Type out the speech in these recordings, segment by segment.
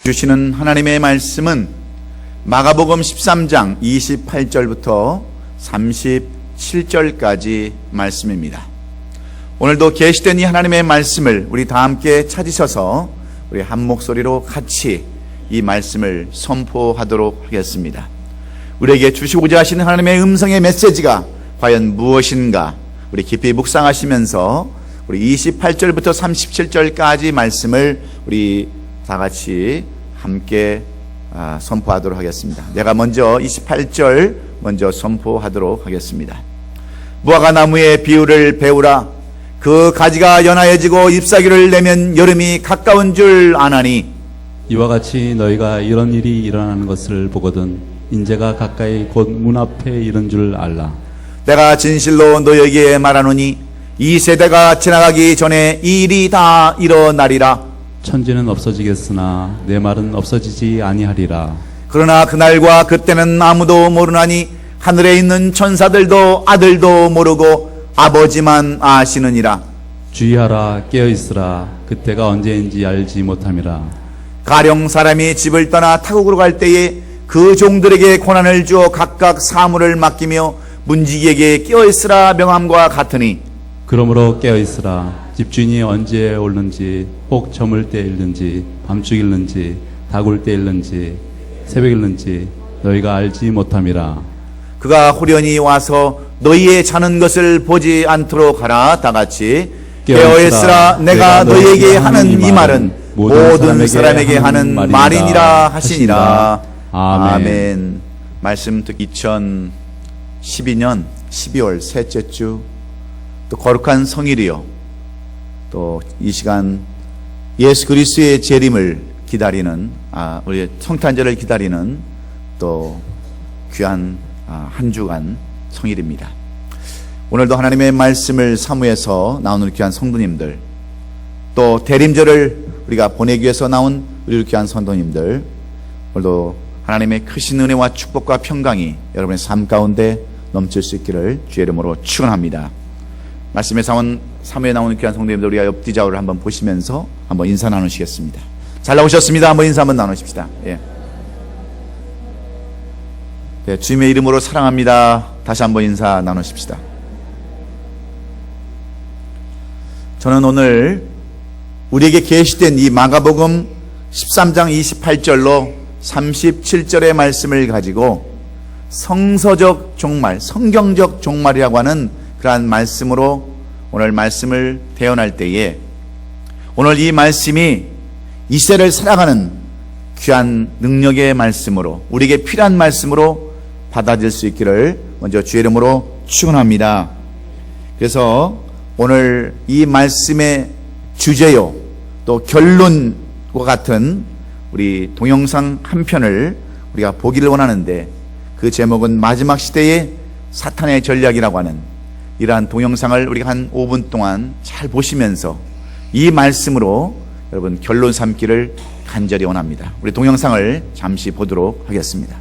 주시는 하나님의 말씀은 마가복음 13장 28절부터 37절까지 말씀입니다. 오늘도 계시된 이 하나님의 말씀을 우리 다 함께 찾으셔서 우리 한 목소리로 같이 이 말씀을 선포하도록 하겠습니다. 우리에게 주시고자 하시는 하나님의 음성의 메시지가 과연 무엇인가 우리 깊이 묵상하시면서 우리 28절부터 37절까지 말씀을 우리 다 같이 함께 선포하도록 하겠습니다. 내가 먼저 28절 먼저 선포하도록 하겠습니다. 무화과 나무의 비유를 배우라. 그 가지가 연하여지고 잎사귀를 내면 여름이 가까운 줄 아나니 이와 같이 너희가 이런 일이 일어나는 것을 보거든 인재가 가까이 곧 문 앞에 이른 줄 알라. 내가 진실로 너희에게 말하노니 이 세대가 지나가기 전에 이 일이 다 일어나리라. 천지는 없어지겠으나 내 말은 없어지지 아니하리라. 그러나 그날과 그때는 아무도 모르나니 하늘에 있는 천사들도 아들도 모르고 아버지만 아시느니라. 주의하라, 깨어있으라. 그때가 언제인지 알지 못함이라. 가령 사람이 집을 떠나 타국으로 갈 때에 그 종들에게 권한을 주어 각각 사물을 맡기며 문지기에게 깨어있으라 명함과 같으니 그러므로 깨어있으라. 집주인이 언제 올는지 혹 저물 때 일는지 밤중일는지 다굴 때 일는지 새벽 일는지 너희가 알지 못함이라. 그가 후련히 와서 너희의 자는 것을 보지 않도록 하라. 다 같이 깨어있으라. 내가 너희에게 하는 이 말은 모든 사람에게 하는 말이니라 하시니라. 아멘. 말씀 듣기 2012년 12월 셋째 주 또 거룩한 성일이요 또 이 시간 예수 그리스도의 재림을 기다리는 우리 성탄절을 기다리는 또 귀한 한 주간 성일입니다. 오늘도 하나님의 말씀을 사모해서 나오는 귀한 성도님들 또 대림절을 우리가 보내기 위해서 나온 우리 귀한 성도님들 오늘도 하나님의 크신 은혜와 축복과 평강이 여러분의 삶 가운데 넘칠 수 있기를 주의 이름으로 축원합니다. 말씀에 사무에 나오는 귀한 성도님들 우리가 옆뒤 좌우를 한번 보시면서 한번 인사 나누시겠습니다. 잘 나오셨습니다. 한번 인사 한번 나누십시다. 예. 네, 주님의 이름으로 사랑합니다. 다시 한번 인사 나누십시다. 저는 오늘 우리에게 계시된 이 마가복음 13장 28절로 37절의 말씀을 가지고 성서적 종말, 성경적 종말이라고 하는 그러한 말씀으로 오늘 말씀을 대언할 때에 오늘 이 말씀이 이 세를 살아가는 귀한 능력의 말씀으로 우리에게 필요한 말씀으로 받아들일 수 있기를 먼저 주의 이름으로 축원합니다. 그래서 오늘 이 말씀의 주제요 또 결론과 같은 우리 동영상 한 편을 우리가 보기를 원하는데 그 제목은 마지막 시대의 사탄의 전략이라고 하는 이러한 동영상을 우리가 한 5분 동안 잘 보시면서 이 말씀으로 여러분 결론 삼기를 간절히 원합니다. 우리 동영상을 잠시 보도록 하겠습니다.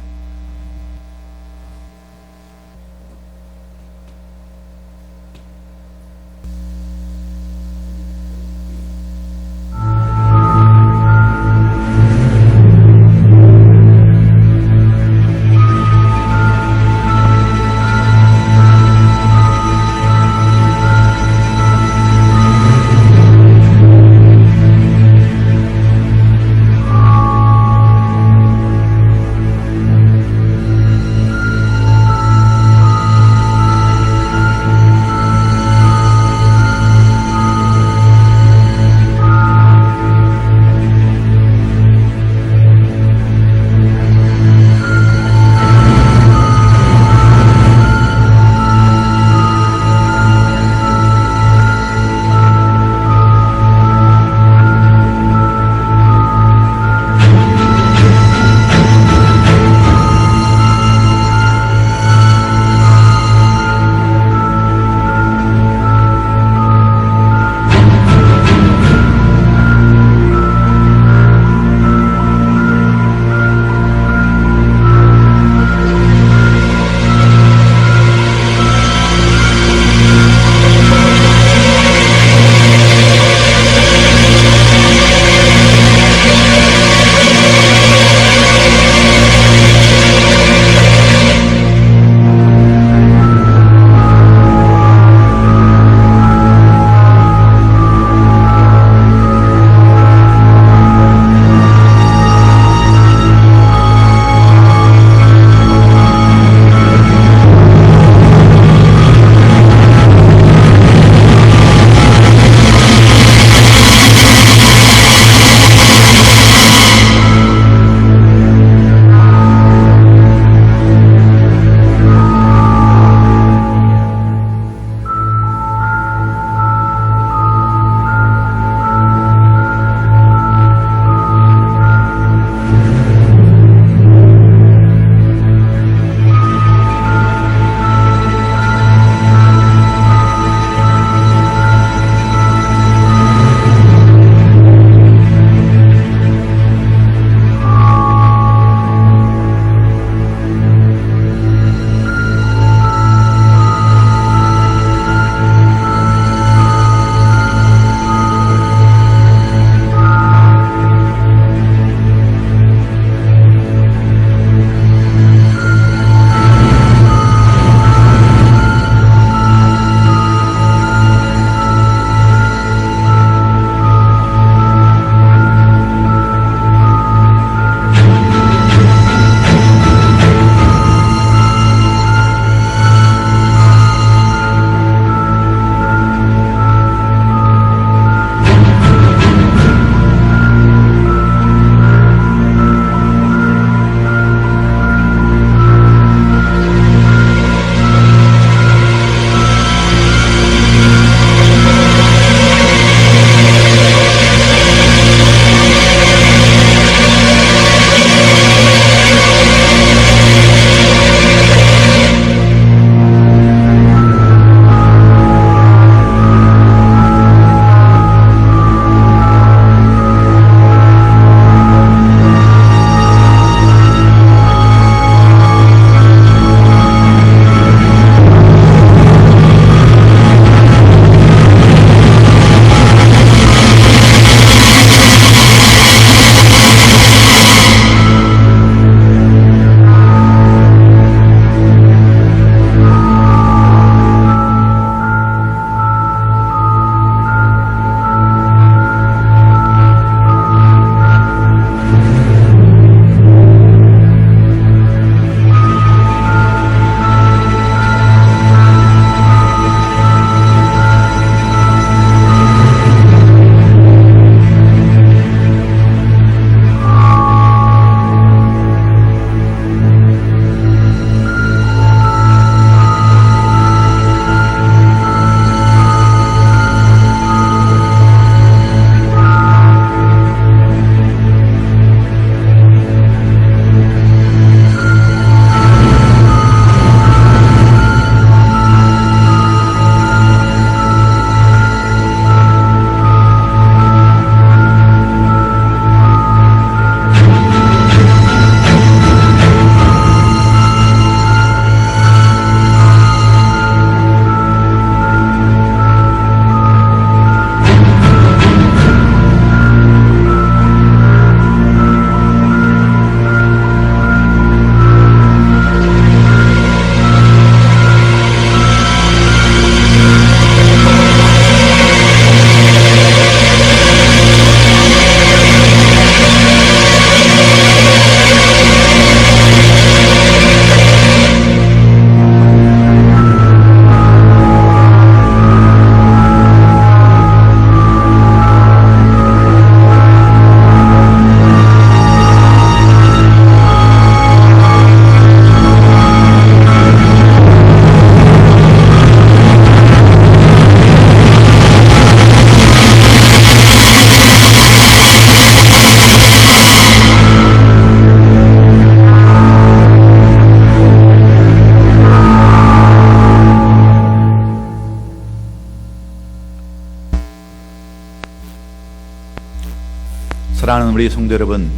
사랑하는 우리 성도 여러분,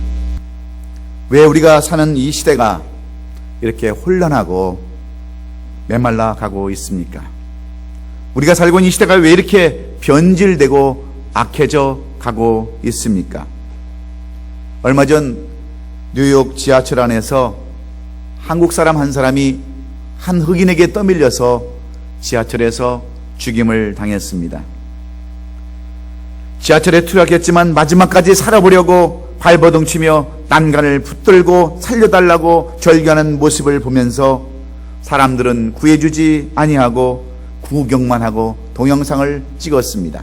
왜 우리가 사는 이 시대가 이렇게 혼란하고 메말라 가고 있습니까? 우리가 살고 있는 이 시대가 왜 이렇게 변질되고 악해져 가고 있습니까? 얼마 전 뉴욕 지하철 안에서 한국 사람 한 사람이 한 흑인에게 떠밀려서 지하철에서 죽임을 당했습니다. 지하철에 투약했지만 마지막까지 살아보려고 발버둥치며 난간을 붙들고 살려달라고 절규하는 모습을 보면서 사람들은 구해주지 아니하고 구경만 하고 동영상을 찍었습니다.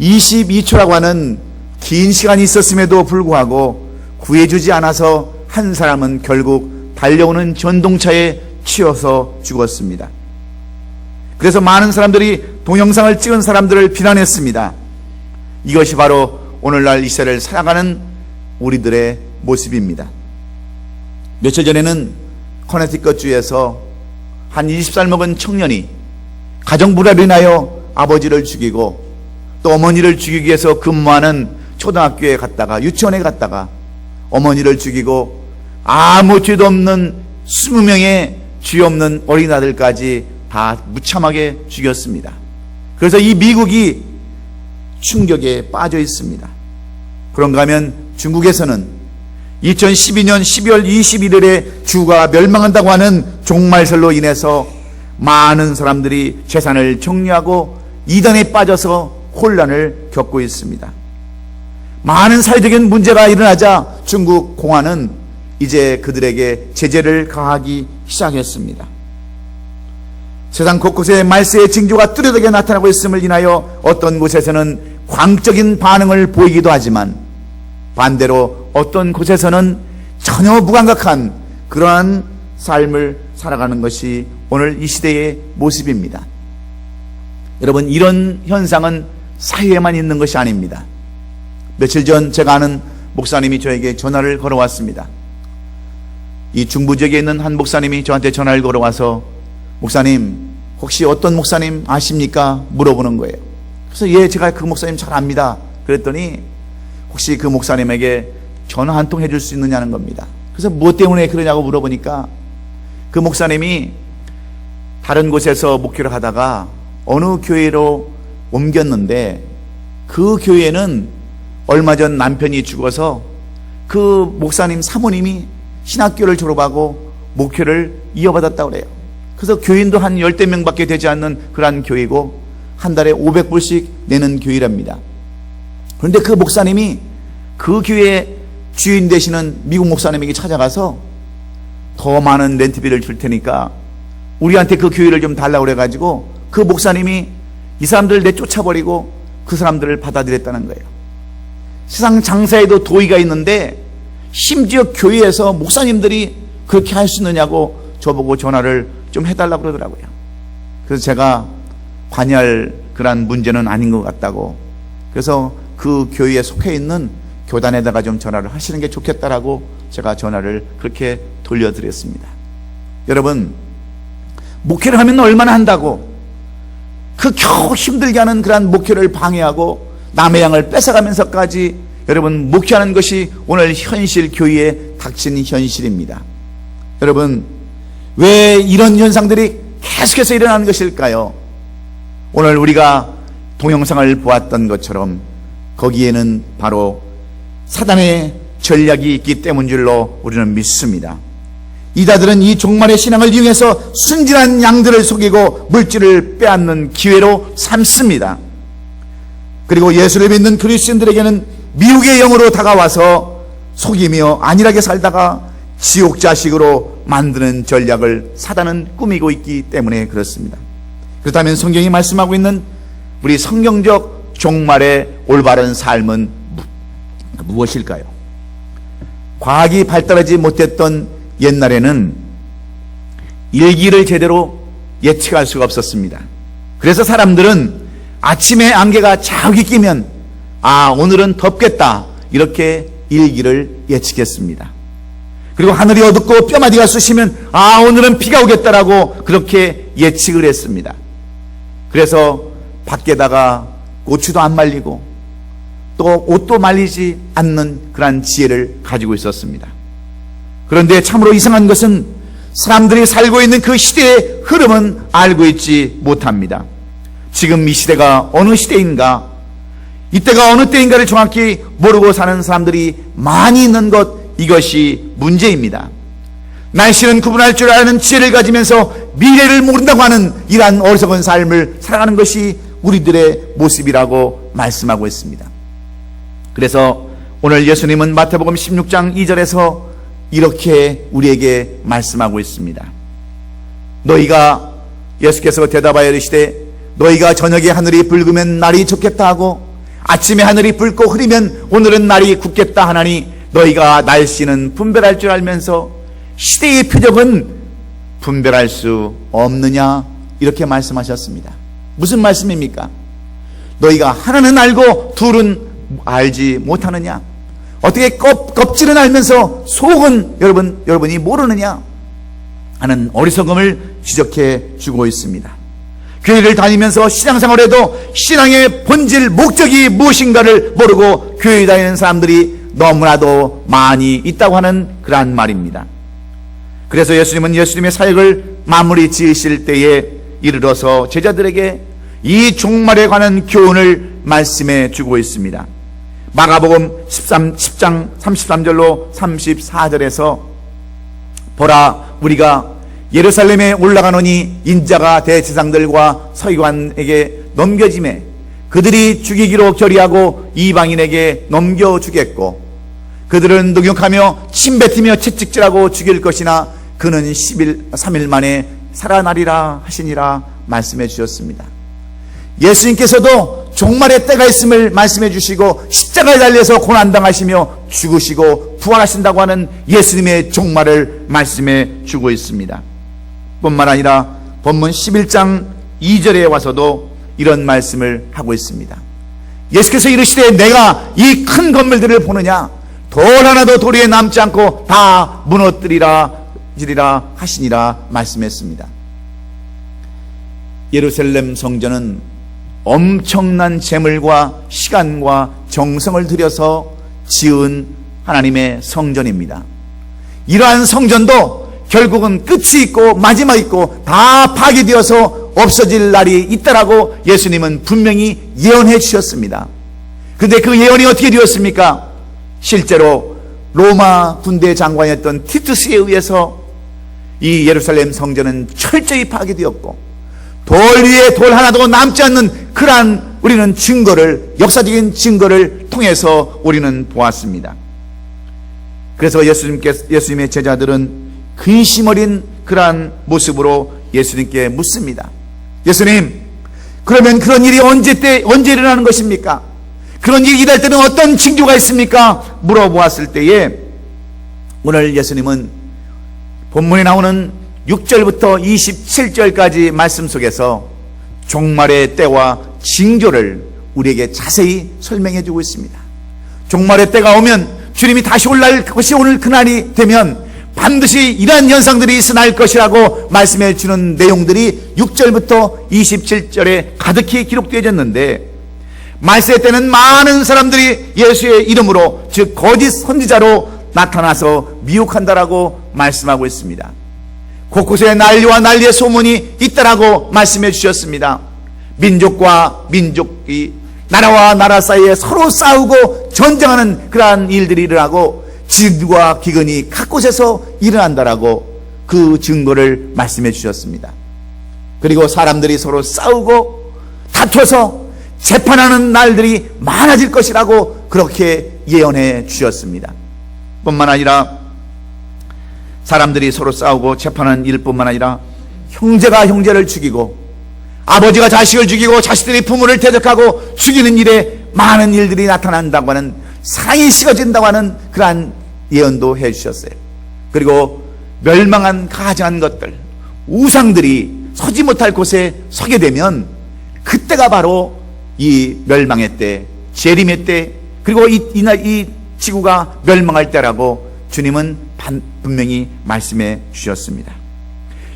22초라고 하는 긴 시간이 있었음에도 불구하고 구해주지 않아서 한 사람은 결국 달려오는 전동차에 치여서 죽었습니다. 그래서 많은 사람들이 동영상을 찍은 사람들을 비난했습니다. 이것이 바로 오늘날 이 시대를 살아가는 우리들의 모습입니다. 며칠 전에는 커네티컷주에서 한 20살 먹은 청년이 가정불화로 인하여 아버지를 죽이고 또 어머니를 죽이기 위해서 근무하는 초등학교에 갔다가 유치원에 갔다가 어머니를 죽이고 아무 죄도 없는 20명의 죄 없는 어린아들까지 다 무참하게 죽였습니다. 그래서 이 미국이 충격에 빠져 있습니다. 그런가 하면 중국에서는 2012년 12월 21일에 주가 멸망한다고 하는 종말설로 인해서 많은 사람들이 재산을 정리하고 이단에 빠져서 혼란을 겪고 있습니다. 많은 사회적인 문제가 일어나자 중국 공안은 이제 그들에게 제재를 가하기 시작했습니다. 세상 곳곳에 말세의 징조가 뚜렷하게 나타나고 있음을 인하여 어떤 곳에서는 광적인 반응을 보이기도 하지만 반대로 어떤 곳에서는 전혀 무감각한 그러한 삶을 살아가는 것이 오늘 이 시대의 모습입니다. 여러분, 이런 현상은 사회에만 있는 것이 아닙니다. 며칠 전 제가 아는 목사님이 저에게 전화를 걸어왔습니다. 이 중부 지역에 있는 한 목사님이 저한테 전화를 걸어와서 목사님, 혹시 어떤 목사님 아십니까? 물어보는 거예요. 그래서 예, 제가 그 목사님 잘 압니다. 그랬더니 혹시 그 목사님에게 전화 한 통 해줄 수 있느냐는 겁니다. 그래서 무엇 때문에 그러냐고 물어보니까 그 목사님이 다른 곳에서 목회를 하다가 어느 교회로 옮겼는데 그 교회는 얼마 전 남편이 죽어서 그 목사님 사모님이 신학교를 졸업하고 목회를 이어받았다고 그래요. 그래서 교인도 한 10대 명밖에 되지 않는 그러한 교회고 한 달에 500불씩 내는 교회랍니다. 그런데 그 목사님이 그 교회 주인 되시는 미국 목사님에게 찾아가서 더 많은 렌트비를 줄 테니까 우리한테 그 교회를 좀 달라고 그래가지고 그 목사님이 이 사람들을 내쫓아버리고 그 사람들을 받아들였다는 거예요. 세상 장사에도 도의가 있는데 심지어 교회에서 목사님들이 그렇게 할 수 있느냐고 저보고 전화를 좀 해달라고 그러더라고요. 그래서 제가 관여할 그런 문제는 아닌 것 같다고, 그래서 그 교회에 속해 있는 교단에다가 좀 전화를 하시는 게 좋겠다라고 제가 전화를 그렇게 돌려드렸습니다. 여러분, 목회를 하면 얼마나 한다고 그 겨우 힘들게 하는 그런 목회를 방해하고 남의 양을 뺏어가면서까지 여러분 목회하는 것이 오늘 현실 교회에 닥친 현실입니다. 여러분, 왜 이런 현상들이 계속해서 일어나는 것일까요? 오늘 우리가 동영상을 보았던 것처럼 거기에는 바로 사단의 전략이 있기 때문인 줄로 우리는 믿습니다. 이다들은 이 종말의 신앙을 이용해서 순진한 양들을 속이고 물질을 빼앗는 기회로 삼습니다. 그리고 예수를 믿는 그리스도인들에게는 미혹의 영으로 다가와서 속이며 안일하게 살다가 지옥 자식으로 만드는 전략을 사단은 꾸미고 있기 때문에 그렇습니다. 그렇다면 성경이 말씀하고 있는 우리 성경적 종말의 올바른 삶은 무엇일까요? 과학이 발달하지 못했던 옛날에는 일기를 제대로 예측할 수가 없었습니다. 그래서 사람들은 아침에 안개가 자욱이 끼면 오늘은 덥겠다 이렇게 일기를 예측했습니다. 그리고 하늘이 어둡고 뼈마디가 쑤시면 오늘은 비가 오겠다라고 그렇게 예측을 했습니다. 그래서 밖에다가 고추도 안 말리고 또 옷도 말리지 않는 그러한 지혜를 가지고 있었습니다. 그런데 참으로 이상한 것은 사람들이 살고 있는 그 시대의 흐름은 알고 있지 못합니다. 지금 이 시대가 어느 시대인가, 이때가 어느 때인가를 정확히 모르고 사는 사람들이 많이 있는 것, 이것이 문제입니다. 날씨는 구분할 줄 아는 지혜를 가지면서 미래를 모른다고 하는 이러한 어리석은 삶을 살아가는 것이 우리들의 모습이라고 말씀하고 있습니다. 그래서 오늘 예수님은 마태복음 16장 2절에서 이렇게 우리에게 말씀하고 있습니다. 너희가, 예수께서 대답하여 이르시되 너희가 저녁에 하늘이 붉으면 날이 좋겠다 하고 아침에 하늘이 붉고 흐리면 오늘은 날이 굳겠다 하나니 너희가 날씨는 분별할 줄 알면서 시대의 표적은 분별할 수 없느냐, 이렇게 말씀하셨습니다. 무슨 말씀입니까? 너희가 하나는 알고 둘은 알지 못하느냐? 어떻게 껍질은 알면서 속은 여러분이 모르느냐 하는 어리석음을 지적해 주고 있습니다. 교회를 다니면서 신앙생활에도 신앙의 본질 목적이 무엇인가를 모르고 교회 다니는 사람들이 너무나도 많이 있다고 하는 그러한 말입니다. 그래서 예수님은 예수님의 사역을 마무리 지으실 때에 이르러서 제자들에게 이 종말에 관한 교훈을 말씀해 주고 있습니다. 마가복음 10장 33절로 34절에서 보라, 우리가 예루살렘에 올라가노니 인자가 대제사장들과 서기관에게 넘겨짐에 그들이 죽이기로 결의하고 이방인에게 넘겨주겠고 그들은 능욕하며 침뱉으며 채찍질하고 죽일 것이나 그는 3일 만에 살아나리라 하시니라 말씀해 주셨습니다. 예수님께서도 종말의 때가 있음을 말씀해 주시고 십자가에 달려서 고난당하시며 죽으시고 부활하신다고 하는 예수님의 종말을 말씀해 주고 있습니다. 뿐만 아니라 본문 11장 2절에 와서도 이런 말씀을 하고 있습니다. 예수께서 이르시되 내가 이 큰 건물들을 보느냐, 돌 하나도 도리에 남지 않고 다 무너뜨리라 하시니라 말씀했습니다. 예루살렘 성전은 엄청난 재물과 시간과 정성을 들여서 지은 하나님의 성전입니다. 이러한 성전도 결국은 끝이 있고 마지막이 있고 다 파괴되어서 없어질 날이 있다라고 예수님은 분명히 예언해 주셨습니다. 그런데 그 예언이 어떻게 되었습니까? 실제로 로마 군대 장관이었던 티투스에 의해서 이 예루살렘 성전은 철저히 파괴되었고 돌 위에 돌 하나도 남지 않는 그러한 우리는 역사적인 증거를 통해서 우리는 보았습니다. 그래서 예수님의 제자들은 근심 어린 그러한 모습으로 예수님께 묻습니다. 예수님, 그러면 그런 일이 언제 일어나는 것입니까? 그런 일이 일어날 때는 어떤 징조가 있습니까? 물어보았을 때에 오늘 예수님은 본문에 나오는 6절부터 27절까지 말씀 속에서 종말의 때와 징조를 우리에게 자세히 설명해 주고 있습니다. 종말의 때가 오면 주님이 다시 올라올 것이 오늘 그날이 되면 반드시 이러한 현상들이 일어날 것이라고 말씀해 주는 내용들이 6절부터 27절에 가득히 기록되어졌는데 말세 때는 많은 사람들이 예수의 이름으로 즉 거짓 선지자로 나타나서 미혹한다라고 말씀하고 있습니다. 곳곳에 난리와 난리의 소문이 있다라고 말씀해 주셨습니다. 민족과 민족이 나라와 나라 사이에 서로 싸우고 전쟁하는 그러한 일들이 일어나고 질과 기근이 각 곳에서 일어난다라고 그 증거를 말씀해 주셨습니다. 그리고 사람들이 서로 싸우고 다투어서 재판하는 날들이 많아질 것이라고 그렇게 예언해 주셨습니다. 뿐만 아니라 사람들이 서로 싸우고 재판하는 일뿐만 아니라 형제가 형제를 죽이고 아버지가 자식을 죽이고 자식들이 부모를 대적하고 죽이는 일에 많은 일들이 나타난다고 하는 사랑이 식어진다고 하는 그러한 예언도 해 주셨어요. 그리고 멸망한 가증한 것들, 우상들이 서지 못할 곳에 서게 되면 그때가 바로 이 멸망의 때, 재림의 때, 그리고 이 지구가 멸망할 때라고 주님은 분명히 말씀해 주셨습니다.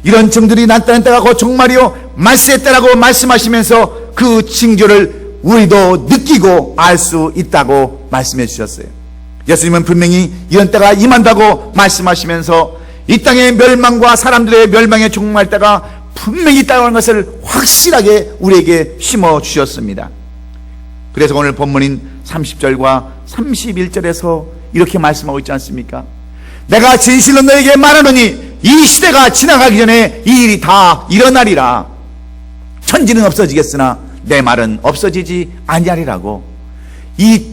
이런 증들이 나타난 때가 곧 종말이요 말세의 때라고 말씀하시면서 그 징조를 우리도 느끼고 알 수 있다고 말씀해 주셨어요. 예수님은 분명히 이런 때가 임한다고 말씀하시면서 이 땅의 멸망과 사람들의 멸망의 종말 때가 분명히 있다는 것을 확실하게 우리에게 심어 주셨습니다. 그래서 오늘 본문인 30절과 31절에서 이렇게 말씀하고 있지 않습니까? 내가 진실로 너에게 말하노니 이 시대가 지나가기 전에 이 일이 다 일어나리라. 천지는 없어지겠으나 내 말은 없어지지 아니하리라고. 이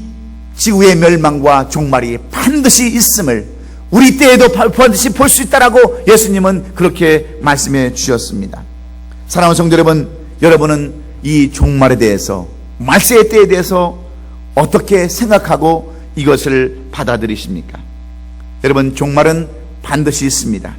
지구의 멸망과 종말이 반드시 있음을 우리 때에도 반드시 볼 수 있다라고 예수님은 그렇게 말씀해 주셨습니다. 사랑하는 성도 여러분, 여러분은 이 종말에 대해서, 말세의 때에 대해서 어떻게 생각하고 이것을 받아들이십니까? 여러분, 종말은 반드시 있습니다.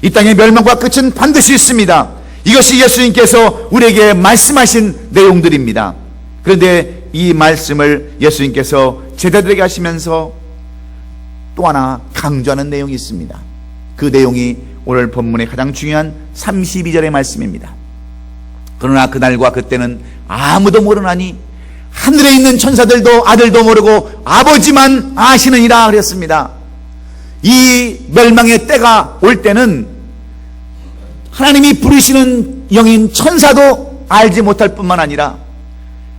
이 땅의 멸망과 끝은 반드시 있습니다. 이것이 예수님께서 우리에게 말씀하신 내용들입니다. 그런데 이 말씀을 예수님께서 제자들에게 하시면서 또 하나 강조하는 내용이 있습니다. 그 내용이 오늘 본문의 가장 중요한 32절의 말씀입니다. 그러나 그날과 그때는 아무도 모르나니 하늘에 있는 천사들도 아들도 모르고 아버지만 아시느니라 그랬습니다. 이 멸망의 때가 올 때는 하나님이 부르시는 영인 천사도 알지 못할 뿐만 아니라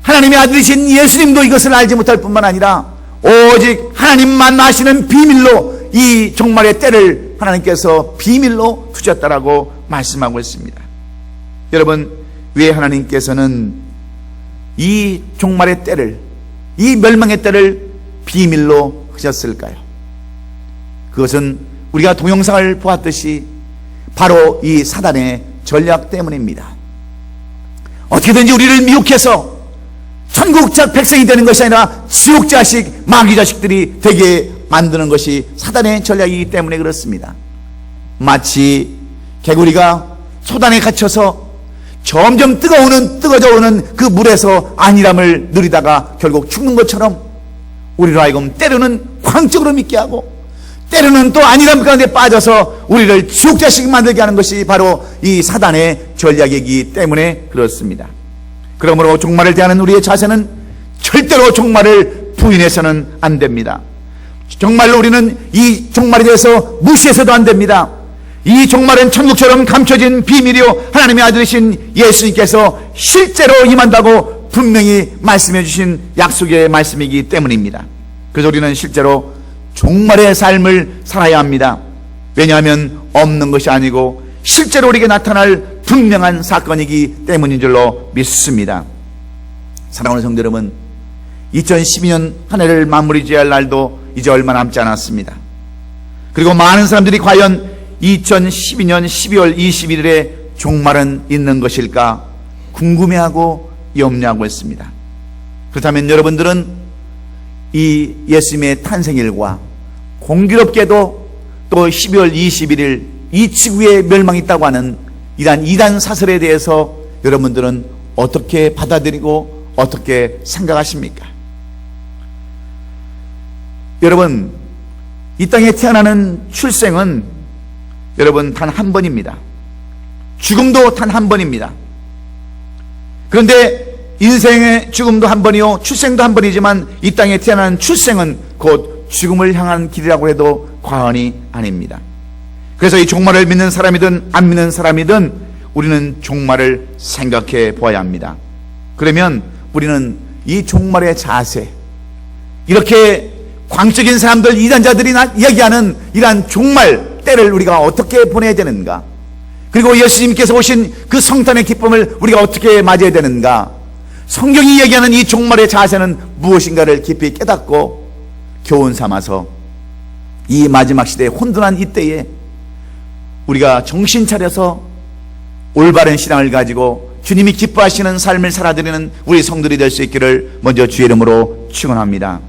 하나님의 아들이신 예수님도 이것을 알지 못할 뿐만 아니라 오직 하나님만 아시는 비밀로 이 종말의 때를 하나님께서 비밀로 두셨다라고 말씀하고 있습니다. 여러분, 왜 하나님께서는 이 종말의 때를, 이 멸망의 때를 비밀로 하셨을까요? 그것은 우리가 동영상을 보았듯이 바로 이 사단의 전략 때문입니다. 어떻게든지 우리를 미혹해서 천국 백성이 되는 것이 아니라 지옥 자식, 마귀 자식들이 되게 만드는 것이 사단의 전략이기 때문에 그렇습니다. 마치 개구리가 소단에 갇혀서 점점 뜨거워져 오는 그 물에서 안일함을 누리다가 결국 죽는 것처럼 우리로 하여금 때로는 광적으로 믿게 하고 때로는 또 안일함 가운데 빠져서 우리를 지옥 자식 만들게 하는 것이 바로 이 사단의 전략이기 때문에 그렇습니다. 그러므로 종말을 대하는 우리의 자세는 절대로 종말을 부인해서는 안 됩니다. 정말로 우리는 이 종말에 대해서 무시해서도 안 됩니다. 이 종말은 천국처럼 감춰진 비밀이요 하나님의 아들이신 예수님께서 실제로 임한다고 분명히 말씀해 주신 약속의 말씀이기 때문입니다. 그래서 우리는 실제로 종말의 삶을 살아야 합니다. 왜냐하면 없는 것이 아니고 실제로 우리에게 나타날 분명한 사건이기 때문인 줄로 믿습니다. 사랑하는 성도 여러분, 2012년 한 해를 마무리 지어야 할 날도 이제 얼마 남지 않았습니다. 그리고 많은 사람들이 과연 2012년 12월 21일에 종말은 있는 것일까 궁금해하고 염려하고 있습니다. 그렇다면 여러분들은 이 예수님의 탄생일과 공교롭게도 또 12월 21일 이 지구에 멸망이 있다고 하는 이러한 이단 사설에 대해서 여러분들은 어떻게 받아들이고 어떻게 생각하십니까? 여러분, 이 땅에 태어나는 출생은 여러분 단 한 번입니다. 죽음도 단 한 번입니다. 그런데 인생의 죽음도 한 번이요 출생도 한 번이지만 이 땅에 태어난 출생은 곧 죽음을 향한 길이라고 해도 과언이 아닙니다. 그래서 이 종말을 믿는 사람이든 안 믿는 사람이든 우리는 종말을 생각해 보아야 합니다. 그러면 우리는 이 종말의 자세, 이렇게 광적인 사람들, 이단자들이 이야기하는 이러한 종말 때를 우리가 어떻게 보내야 되는가, 그리고 예수님께서 오신 그 성탄의 기쁨을 우리가 어떻게 맞이해야 되는가, 성경이 얘기하는 이 종말의 자세는 무엇인가를 깊이 깨닫고 교훈 삼아서 이 마지막 시대의 혼돈한 이때에 우리가 정신 차려서 올바른 신앙을 가지고 주님이 기뻐하시는 삶을 살아드리는 우리 성들이 될 수 있기를 먼저 주의 이름으로 축원합니다.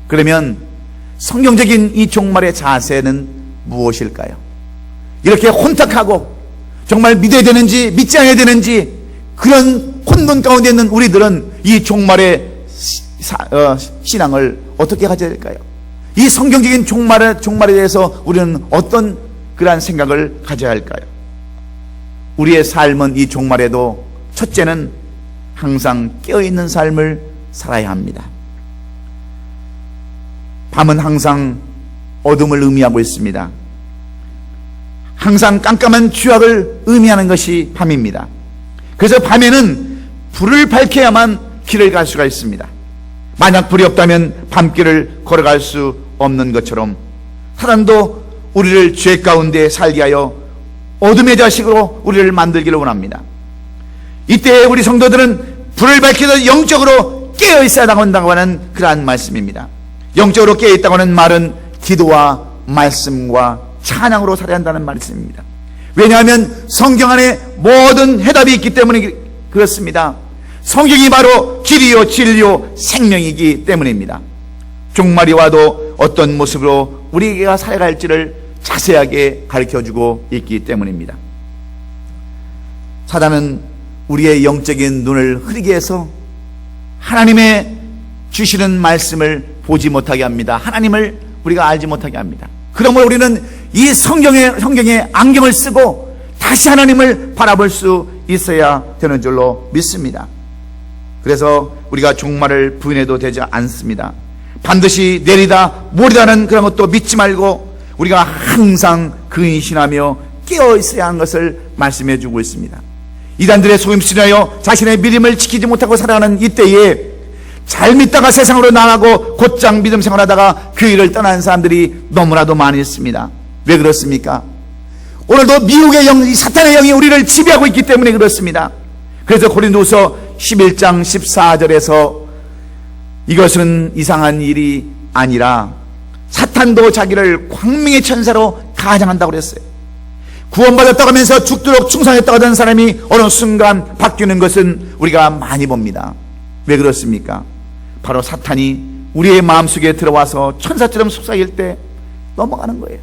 그러면 성경적인 이 종말의 자세는 무엇일까요? 이렇게 혼탁하고 정말 믿어야 되는지 믿지 않아야 되는지 그런 혼돈 가운데 있는 우리들은 이 종말의 신앙을 어떻게 가져야 될까요? 이 성경적인 종말에 대해서 우리는 어떤 그러한 생각을 가져야 할까요? 우리의 삶은 이 종말에도 첫째는 항상 깨어있는 삶을 살아야 합니다. 밤은 항상 어둠을 의미하고 있습니다. 항상 깜깜한 죄악을 의미하는 것이 밤입니다. 그래서 밤에는 불을 밝혀야만 길을 갈 수가 있습니다. 만약 불이 없다면 밤길을 걸어갈 수 없는 것처럼 사단도 우리를 죄 가운데 살게 하여 어둠의 자식으로 우리를 만들기를 원합니다. 이때 우리 성도들은 불을 밝혀서 영적으로 깨어있어야 한다고 하는 그러한 말씀입니다. 영적으로 깨어있다고 하는 말은 기도와 말씀과 찬양으로 살아야 한다는 말씀입니다. 왜냐하면 성경 안에 모든 해답이 있기 때문에 그렇습니다. 성경이 바로 길이요 진리요 생명이기 때문입니다. 종말이 와도 어떤 모습으로 우리가 살아갈지를 자세하게 가르쳐주고 있기 때문입니다. 사단은 우리의 영적인 눈을 흐리게 해서 하나님의 주시는 말씀을 보지 못하게 합니다. 하나님을 우리가 알지 못하게 합니다. 그러므로 우리는 이 성경의 안경을 쓰고 다시 하나님을 바라볼 수 있어야 되는 줄로 믿습니다. 그래서 우리가 종말을 부인해도 되지 않습니다. 반드시 내리다 모리다는 그런 것도 믿지 말고 우리가 항상 근신하며 깨어 있어야 하는 것을 말씀해 주고 있습니다. 이단들의 속임수하여 자신의 믿음을 지키지 못하고 살아가는 이때에 잘 믿다가 세상으로 나가고 곧장 믿음 생활하다가 교회를 떠나는 사람들이 너무나도 많이 있습니다. 왜 그렇습니까? 오늘도 미혹의 영, 사탄의 영이 우리를 지배하고 있기 때문에 그렇습니다. 그래서 고린도서 11장 14절에서 이것은 이상한 일이 아니라 사탄도 자기를 광명의 천사로 가장한다고 그랬어요. 구원받았다고 하면서 죽도록 충성했다고 하던 사람이 어느 순간 바뀌는 것은 우리가 많이 봅니다. 왜 그렇습니까? 바로 사탄이 우리의 마음속에 들어와서 천사처럼 속삭일 때 넘어가는 거예요.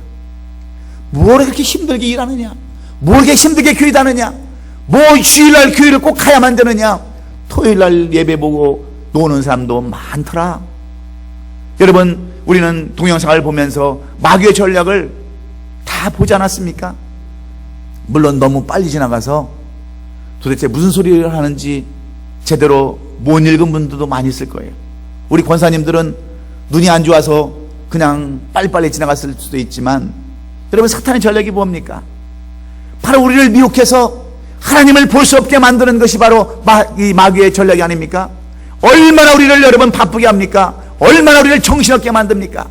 뭘 그렇게 힘들게 일하느냐? 뭘 그렇게 힘들게 교회 다느냐? 뭐 주일날 교회를 꼭 가야만 되느냐? 토요일날 예배 보고 노는 사람도 많더라. 여러분, 우리는 동영상을 보면서 마귀의 전략을 다 보지 않았습니까? 물론 너무 빨리 지나가서 도대체 무슨 소리를 하는지 제대로 못 읽은 분들도 많이 있을 거예요. 우리 권사님들은 눈이 안 좋아서 그냥 빨리빨리 지나갔을 수도 있지만, 여러분, 사탄의 전략이 뭡니까? 바로 우리를 미혹해서 하나님을 볼 수 없게 만드는 것이 바로 이 마귀의 전략이 아닙니까? 얼마나 우리를 여러분 바쁘게 합니까? 얼마나 우리를 정신없게 만듭니까?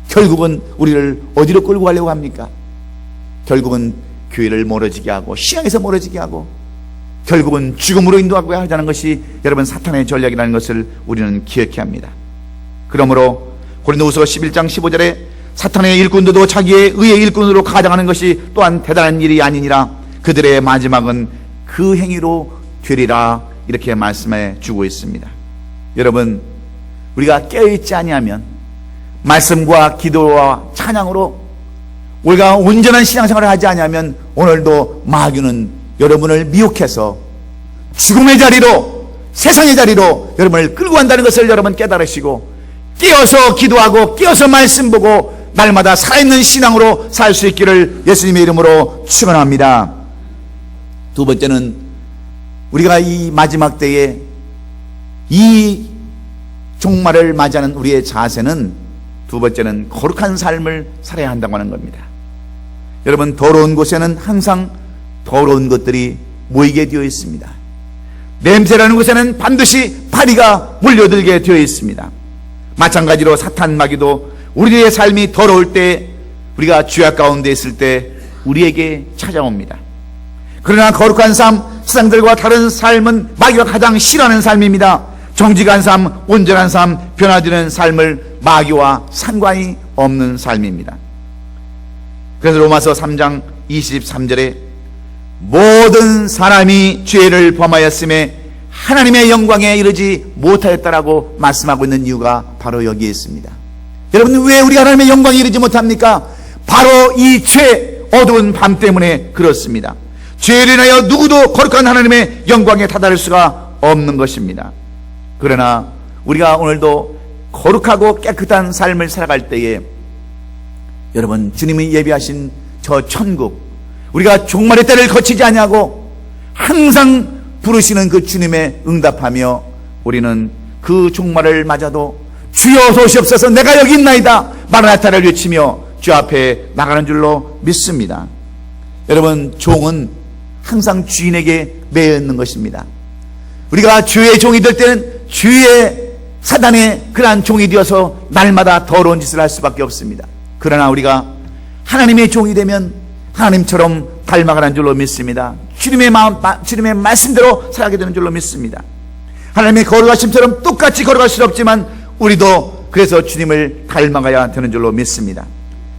결국은 우리를 어디로 끌고 가려고 합니까? 결국은 교회를 멀어지게 하고 신앙에서 멀어지게 하고 결국은 죽음으로 인도하고 하자는 것이 여러분 사탄의 전략이라는 것을 우리는 기억해야 합니다. 그러므로 고린도후서 11장 15절에 사탄의 일꾼들도 자기의 의의 일꾼으로 가장하는 것이 또한 대단한 일이 아니니라. 그들의 마지막은 그 행위로 되리라. 이렇게 말씀해 주고 있습니다. 여러분, 우리가 깨어있지 아니하면 말씀과 기도와 찬양으로 우리가 온전한 신앙생활을 하지 아니하면 오늘도 마귀는 여러분을 미혹해서 죽음의 자리로, 세상의 자리로 여러분을 끌고 간다는 것을 여러분 깨달으시고 깨어서 기도하고 깨어서 말씀 보고 날마다 살아있는 신앙으로 살 수 있기를 예수님의 이름으로 축원합니다. 두 번째는 우리가 이 마지막 때에 이 종말을 맞이하는 우리의 자세는, 두 번째는 거룩한 삶을 살아야 한다고 하는 겁니다. 여러분, 더러운 곳에는 항상 더러운 것들이 모이게 되어 있습니다. 냄새라는 곳에는 반드시 파리가 몰려들게 되어 있습니다. 마찬가지로 사탄 마귀도 우리의 삶이 더러울 때, 우리가 죄악 가운데 있을 때 우리에게 찾아옵니다. 그러나 거룩한 삶, 세상들과 다른 삶은 마귀가 가장 싫어하는 삶입니다. 정직한 삶, 온전한 삶, 변화되는 삶을 마귀와 상관이 없는 삶입니다. 그래서 로마서 3장 23절에 모든 사람이 죄를 범하였음에 하나님의 영광에 이르지 못하였다라고 말씀하고 있는 이유가 바로 여기에 있습니다. 여러분, 왜 우리가 하나님의 영광에 이르지 못합니까? 바로 이 죄, 어두운 밤 때문에 그렇습니다. 죄를 인하여 누구도 거룩한 하나님의 영광에 다다를 수가 없는 것입니다. 그러나 우리가 오늘도 거룩하고 깨끗한 삶을 살아갈 때에 여러분, 주님이 예비하신 저 천국, 우리가 종말의 때를 거치지 아니하고 항상 부르시는 그 주님에 응답하며 우리는 그 종말을 맞아도 주여 도시옵소서 내가 여기 있나이다 마라나타를 외치며 주 앞에 나가는 줄로 믿습니다. 여러분, 종은 항상 주인에게 매여 있는 것입니다. 우리가 주의 종이 될 때는 주의 사단의 그러한 종이 되어서 날마다 더러운 짓을 할 수밖에 없습니다. 그러나 우리가 하나님의 종이 되면 하나님처럼 닮아가는 줄로 믿습니다. 주님의 말씀대로 살아가게 되는 줄로 믿습니다. 하나님의 걸어가심처럼 똑같이 걸어갈 수 없지만 우리도 그래서 주님을 닮아가야 되는 줄로 믿습니다.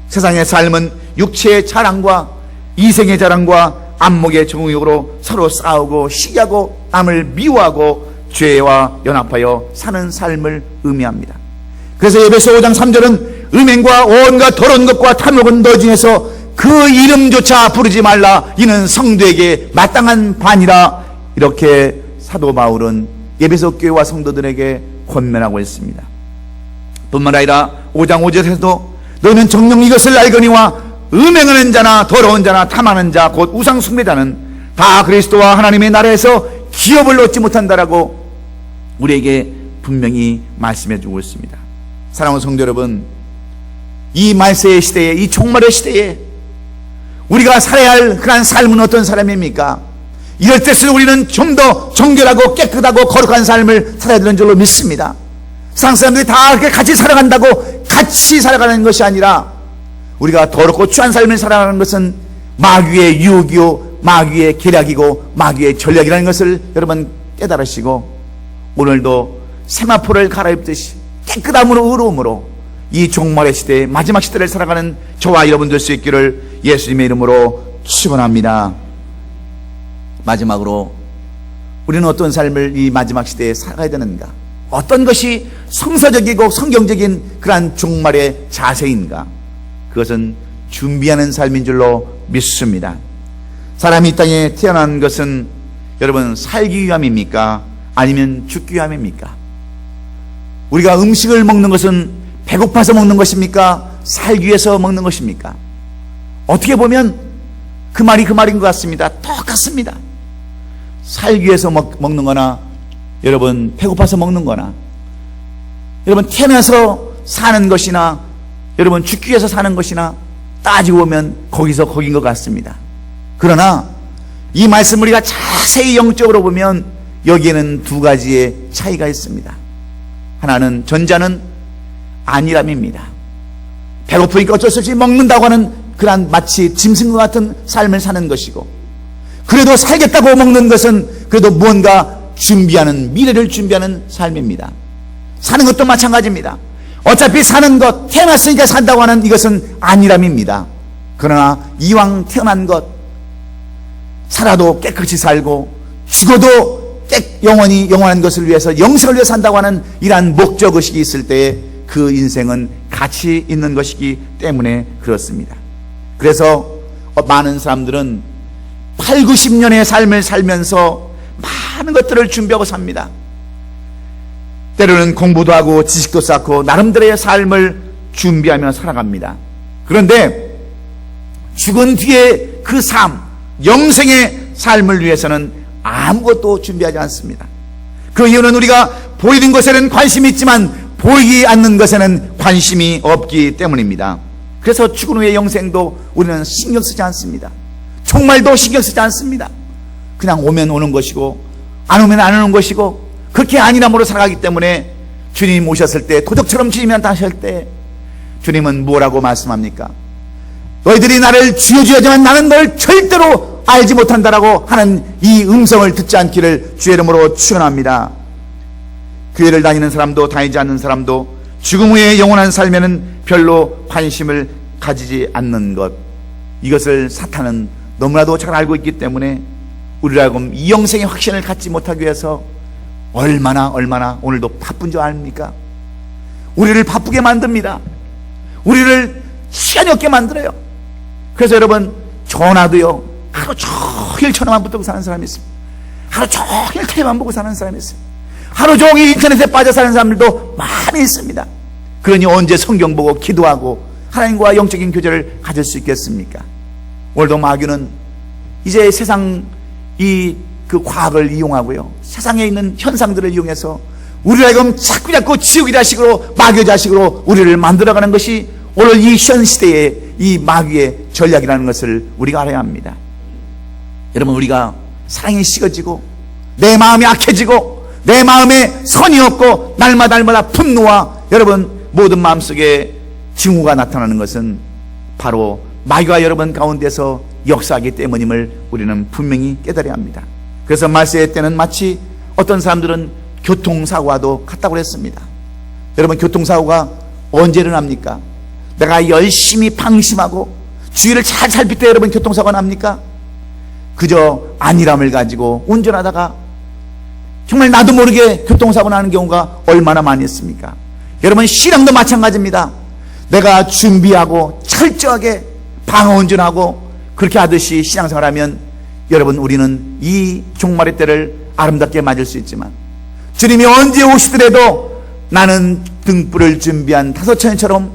세상의 삶은 육체의 자랑과 이생의 자랑과 안목의 정욕으로 서로 싸우고 시기하고 남을 미워하고 죄와 연합하여 사는 삶을 의미합니다. 그래서 에베소 5장 3절은 음행과 온갖 더러운 것과 탐욕은 너 중에서 그 이름조차 부르지 말라 이는 성도에게 마땅한 반이라 이렇게 사도 바울은 에베소 교회와 성도들에게 권면하고 있습니다. 뿐만 아니라 5장 5절에서도 너는 정녕 이것을 알거니와 음행하는 자나 더러운 자나 탐하는 자 곧 우상 숭배자는 다 그리스도와 하나님의 나라에서 기업을 얻지 못한다라고 우리에게 분명히 말씀해 주고 있습니다. 사랑하는 성도 여러분, 이 말세의 시대에, 이 종말의 시대에 우리가 살아야 할 그러한 삶은 어떤 삶입니까? 이럴 때는 우리는 좀 더 정결하고 깨끗하고 거룩한 삶을 살아야 되는 줄로 믿습니다. 세상 사람들이 다 그렇게 같이 살아간다고 같이 살아가는 것이 아니라 우리가 더럽고 추한 삶을 살아가는 것은 마귀의 유혹이요 마귀의 계략이고 마귀의 전략이라는 것을 여러분 깨달으시고 오늘도 세마포를 갈아입듯이 깨끗함으로 의로움으로 이 종말의 시대에 마지막 시대를 살아가는 저와 여러분 될 수 있기를 예수님의 이름으로 축원합니다. 마지막으로 우리는 어떤 삶을 이 마지막 시대에 살아가야 되는가? 어떤 것이 성서적이고 성경적인 그러한 종말의 자세인가? 그것은 준비하는 삶인 줄로 믿습니다. 사람이 이 땅에 태어난 것은 여러분 살기 위함입니까? 아니면 죽기 위함입니까? 우리가 음식을 먹는 것은 배고파서 먹는 것입니까? 살기 위해서 먹는 것입니까? 어떻게 보면 그 말이 그 말인 것 같습니다. 똑같습니다. 살기 위해서 먹는 거나 여러분 배고파서 먹는 거나 여러분 태어나서 사는 것이나 여러분 죽기 위해서 사는 것이나 따지고 보면 거기서 거긴 것 같습니다. 그러나 이 말씀을 우리가 자세히 영적으로 보면 여기에는 두 가지의 차이가 있습니다. 하나는 전자는 안일함입니다. 배고프니까 어쩔 수 없이 먹는다고 하는 그런 마치 짐승과 같은 삶을 사는 것이고, 그래도 살겠다고 먹는 것은 그래도 무언가 준비하는, 미래를 준비하는 삶입니다. 사는 것도 마찬가지입니다. 어차피 사는 것, 태어났으니까 산다고 하는 이것은 안일함입니다. 그러나 이왕 태어난 것, 살아도 깨끗이 살고 죽어도 영원히 영원한 것을 위해서 영생을 위해서 산다고 하는 이러한 목적의식이 있을 때에 그 인생은 가치 있는 것이기 때문에 그렇습니다. 그래서 많은 사람들은 8, 90년의 삶을 살면서 많은 것들을 준비하고 삽니다. 때로는 공부도 하고 지식도 쌓고 나름대로의 삶을 준비하며 살아갑니다. 그런데 죽은 뒤에 그 삶, 영생의 삶을 위해서는 아무것도 준비하지 않습니다. 그 이유는 우리가 보이는 것에는 관심이 있지만 보이지 않는 것에는 관심이 없기 때문입니다. 그래서 죽은 후의 영생도 우리는 신경 쓰지 않습니다. 종말도 신경 쓰지 않습니다. 그냥 오면 오는 것이고 안 오면 안 오는 것이고 그렇게 안일함으로 살아가기 때문에 주님 오셨을 때, 도적처럼 주님이 나타나실 때 주님은 뭐라고 말씀합니까? 너희들이 나를 주여 주여 하지만 나는 널 절대로 알지 못한다라고 하는 이 음성을 듣지 않기를 주의 이름으로 축원합니다. 교회를 다니는 사람도 다니지 않는 사람도 죽음 후에 영원한 삶에는 별로 관심을 가지지 않는 것, 이것을 사탄은 너무나도 잘 알고 있기 때문에 우리로 하여금 이 영생의 확신을 갖지 못하기 위해서 얼마나 오늘도 바쁜 줄 아닙니까? 우리를 바쁘게 만듭니다. 우리를 시간이 없게 만들어요. 그래서 여러분, 전화도요 하루 종일 전화만 붙들고 사는 사람이 있습니다. 하루 종일 텔레만 보고 사는 사람이 있어요. 하루 종일 인터넷에 빠져 사는 사람들도 많이 있습니다. 그러니 언제 성경 보고 기도하고 하나님과 영적인 교제를 가질 수 있겠습니까? 오늘도 마귀는 이제 세상 이 그 과학을 이용하고요, 세상에 있는 현상들을 이용해서 우리를 하여금 자꾸 지옥의 자식으로, 마귀의 자식으로 우리를 만들어가는 것이 오늘 이 현 시대의 이 마귀의 전략이라는 것을 우리가 알아야 합니다. 여러분, 우리가 사랑이 식어지고 내 마음이 악해지고 내 마음에 선이 없고 날마다 분노와 여러분 모든 마음속에 증오가 나타나는 것은 바로 마귀가 여러분 가운데서 역사하기 때문임을 우리는 분명히 깨달아야 합니다. 그래서 말세의 때는 마치 어떤 사람들은 교통사고와도 같다고 했습니다. 여러분, 교통사고가 언제 일어납니까? 내가 열심히 방심하고 주의를 잘 살필 때 여러분 교통사고가 납니까? 그저 안일함을 가지고 운전하다가 정말 나도 모르게 교통사고 나는 경우가 얼마나 많이 있습니까? 여러분, 신앙도 마찬가지입니다. 내가 준비하고 철저하게 방어운전하고 그렇게 하듯이 신앙생활하면 여러분, 우리는 이 종말의 때를 아름답게 맞을 수 있지만 주님이 언제 오시더라도 나는 등불을 준비한 다섯처녀처럼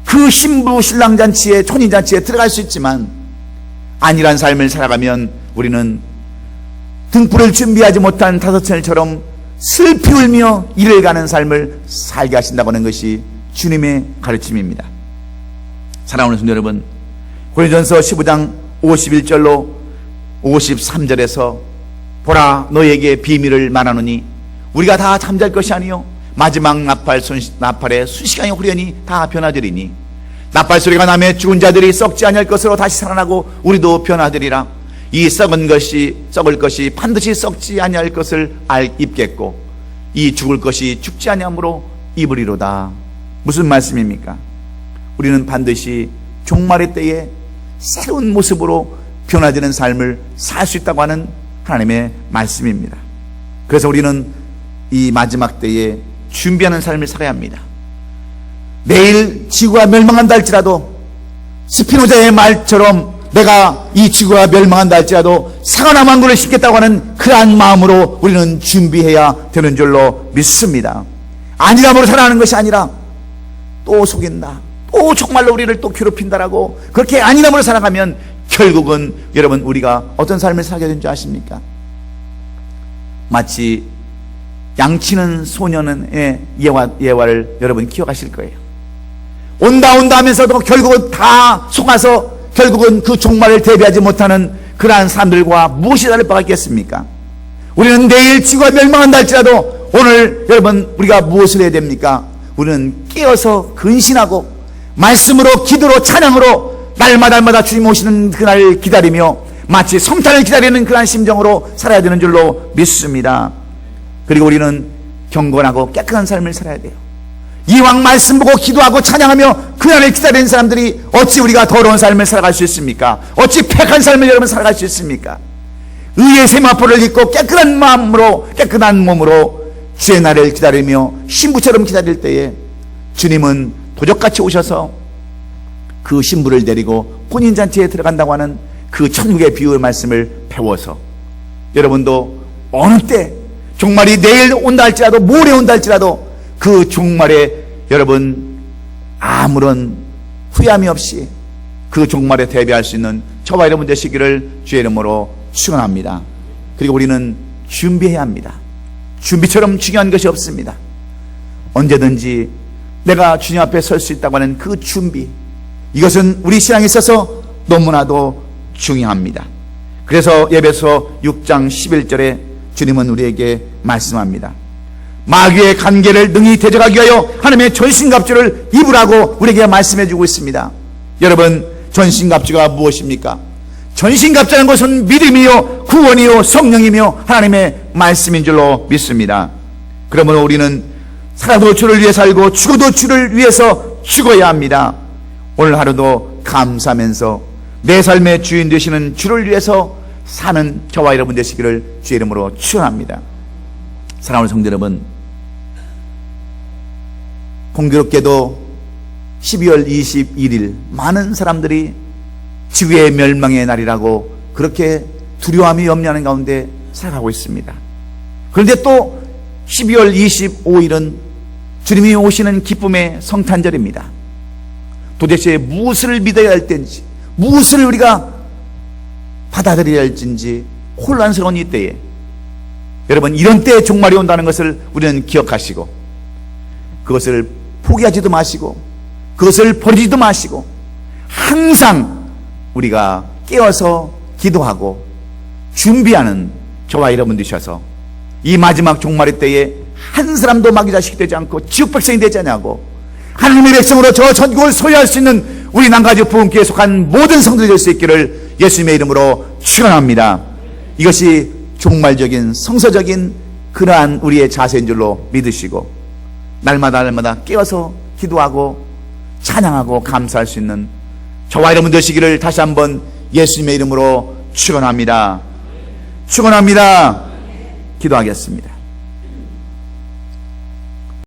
그 신부 신랑잔치에, 혼인잔치에 들어갈 수 있지만 안일한 삶을 살아가면 우리는 등불을 준비하지 못한 다섯처녀처럼 슬피 울며 이를 가는 삶을 살게 하신다고 하는 것이 주님의 가르침입니다. 사랑하는 성도 여러분, 고린도전서 15장 51절로 53절에서 보라, 너에게 비밀을 말하노니 우리가 다 잠잘 것이 아니요 마지막 나팔의 순식간에 후련히 다 변화되리니 나팔 소리가 나며 죽은 자들이 썩지 아니할 것으로 다시 살아나고 우리도 변화되리라. 이 썩을 것이 반드시 썩지 아니할 것을 입겠고 이 죽을 것이 죽지 아니함으로 입으리로다. 무슨 말씀입니까? 우리는 반드시 종말의 때에 새로운 모습으로 변화되는 삶을 살 수 있다고 하는 하나님의 말씀입니다. 그래서 우리는 이 마지막 때에 준비하는 삶을 살아야 합니다. 내일 지구가 멸망한다 할지라도 스피노자의 말처럼 내가 이 지구가 멸망한다 할지라도 상하나 만구를 심겠다고 하는 그러한 마음으로 우리는 준비해야 되는 줄로 믿습니다. 안일함으로 살아가는 것이 아니라 또 속인다, 또 정말로 우리를 또 괴롭힌다라고 그렇게 안일함으로 살아가면 결국은 여러분, 우리가 어떤 삶을 살게 되는 줄 아십니까? 마치 양치는 소년의 예화를 여러분 기억하실 거예요. 온다 하면서도 결국은 다 속아서 결국은 그 종말을 대비하지 못하는 그러한 사람들과 무엇이 다를 바가 있겠습니까? 우리는 내일 지구가 멸망한다 할지라도 오늘 여러분 우리가 무엇을 해야 됩니까? 우리는 깨어서 근신하고 말씀으로, 기도로, 찬양으로 날마다 주님 오시는 그날을 기다리며 마치 성탄을 기다리는 그러한 심정으로 살아야 되는 줄로 믿습니다. 그리고 우리는 경건하고 깨끗한 삶을 살아야 돼요. 이왕 말씀 보고 기도하고 찬양하며 그날을 기다리는 사람들이 어찌 우리가 더러운 삶을 살아갈 수 있습니까? 어찌 폐악한 삶을 여러분 살아갈 수 있습니까? 의의 세마포를 입고 깨끗한 마음으로, 깨끗한 몸으로 주의 날을 기다리며 신부처럼 기다릴 때에 주님은 도적같이 오셔서 그 신부를 데리고 혼인잔치에 들어간다고 하는 그 천국의 비유의 말씀을 배워서 여러분도 어느 때 종말이 내일 온다 할지라도 모레 온다 할지라도 그 종말에 여러분 아무런 후회함이 없이 그 종말에 대비할 수 있는 저와 여러분 되시기를 주의 이름으로 축원합니다. 그리고 우리는 준비해야 합니다. 준비처럼 중요한 것이 없습니다. 언제든지 내가 주님 앞에 설 수 있다고 하는 그 준비, 이것은 우리 신앙에 있어서 너무나도 중요합니다. 그래서 에베소 6장 11절에 주님은 우리에게 말씀합니다. 마귀의 관계를 능히 대적하기 위하여 하나님의 전신갑주를 입으라고 우리에게 말씀해 주고 있습니다. 여러분, 전신갑주가 무엇입니까? 전신갑주라는 것은 믿음이요 구원이요 성령이며 하나님의 말씀인 줄로 믿습니다. 그러므로 우리는 살아도 주를 위해 살고 죽어도 주를 위해서 죽어야 합니다. 오늘 하루도 감사하면서 내 삶의 주인 되시는 주를 위해서 사는 저와 여러분 되시기를 주의 이름으로 축원합니다. 사랑하는 성도 여러분, 공교롭게도 12월 21일 많은 사람들이 지구의 멸망의 날이라고 그렇게 두려움이 염려하는 가운데 살아가고 있습니다. 그런데 또 12월 25일은 주님이 오시는 기쁨의 성탄절입니다. 도대체 무엇을 믿어야 할 때인지, 무엇을 우리가 받아들여야 할지 혼란스러운 이때에 여러분, 이런 때에 종말이 온다는 것을 우리는 기억하시고 그것을 포기하지도 마시고 그것을 버리지도 마시고 항상 우리가 깨어서 기도하고 준비하는 저와 여러분 되셔서 이 마지막 종말의 때에 한 사람도 마귀 자식이 되지 않고 지옥 백성이 되지 않냐고 하나님의 백성으로 저 전국을 소유할 수 있는 우리 남가주 부흥교회에 속한 모든 성도들이 될 수 있기를 예수님의 이름으로 축원합니다. 이것이 종말적인 성서적인 그러한 우리의 자세인 줄로 믿으시고 날마다 깨어서 기도하고 찬양하고 감사할 수 있는 저와 여러분 되시기를 다시 한번 예수님의 이름으로 축원합니다. 축원합니다. 기도하겠습니다.